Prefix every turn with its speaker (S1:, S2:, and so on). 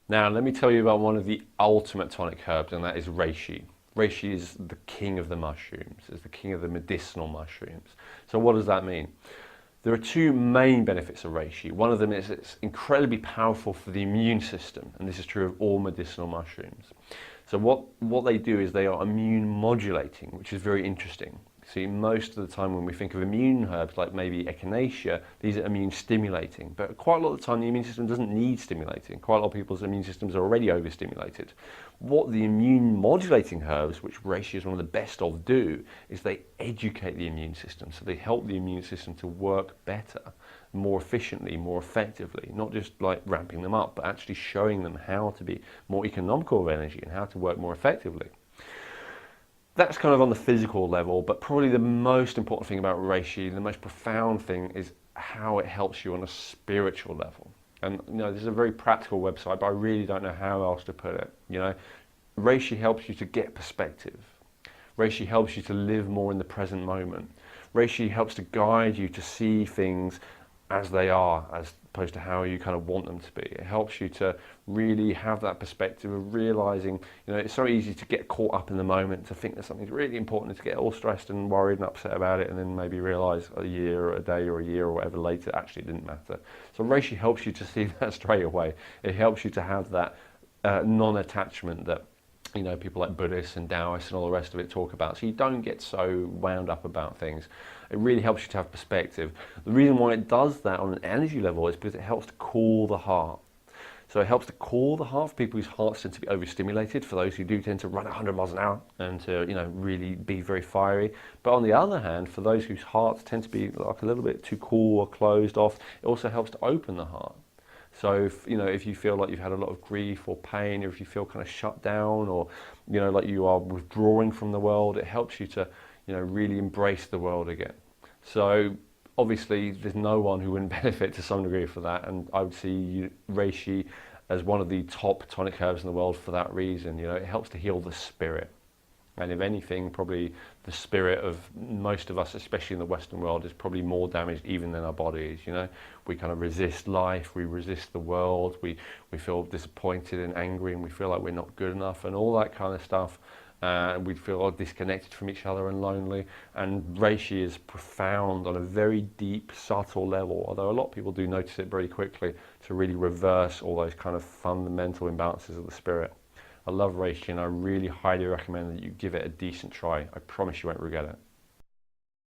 S1: Now, let me tell you about one of the ultimate tonic herbs, and that is Reishi. Reishi is the king of the mushrooms, is the king of the medicinal mushrooms. So what does that mean? There are two main benefits of Reishi. One of them is it's incredibly powerful for the immune system, and this is true of all medicinal mushrooms. So what they do is they are immune modulating, which is very interesting. See, most of the time when we think of immune herbs, like maybe echinacea, these are immune stimulating. But quite a lot of the time, the immune system doesn't need stimulating. Quite a lot of people's immune systems are already overstimulated. What the immune modulating herbs, which reishi is one of the best of, do is they educate the immune system. So they help the immune system to work better, more efficiently, more effectively, not just like ramping them up, but actually showing them how to be more economical of energy and how to work more effectively. That's kind of on the physical level, but probably the most important thing about reishi, the most profound thing, is how it helps you on a spiritual level. And this is a very practical website, but I really don't know how else to put it. Reishi helps you to get perspective. Reishi helps you to live more in the present moment. Reishi helps to guide you to see things as they are, as opposed to how you kind of want them to be. It helps you to really have that perspective of realizing, it's so easy to get caught up in the moment, to think that something's really important, and to get all stressed and worried and upset about it, and then maybe realize a year or a day or a year or whatever later, actually it didn't matter. So Reishi helps you to see that straight away. It helps you to have that non-attachment that people like Buddhists and Taoists and all the rest of it talk about. So you don't get so wound up about things. It really helps you to have perspective. The reason why it does that on an energy level is because it helps to cool the heart. So it helps to cool the heart for people whose hearts tend to be overstimulated, for those who do tend to run 100 miles an hour and to really be very fiery. But on the other hand, for those whose hearts tend to be like a little bit too cool or closed off, it also helps to open the heart. So if you feel like you've had a lot of grief or pain, or if you feel kind of shut down, or like you are withdrawing from the world, it helps you to really embrace the world again. So obviously there's no one who wouldn't benefit to some degree for that, and I would see reishi as one of the top tonic herbs in the world for that reason. It helps to heal the spirit. And if anything, probably the spirit of most of us, especially in the Western world, is probably more damaged even than our bodies. We kind of resist life, we resist the world, we feel disappointed and angry, and we feel like we're not good enough and all that kind of stuff. And we feel disconnected from each other and lonely. And reishi is profound on a very deep, subtle level, although a lot of people do notice it very quickly, to really reverse all those kind of fundamental imbalances of the spirit. I love reishi, and I really highly recommend that you give it a decent try. I promise you won't regret it.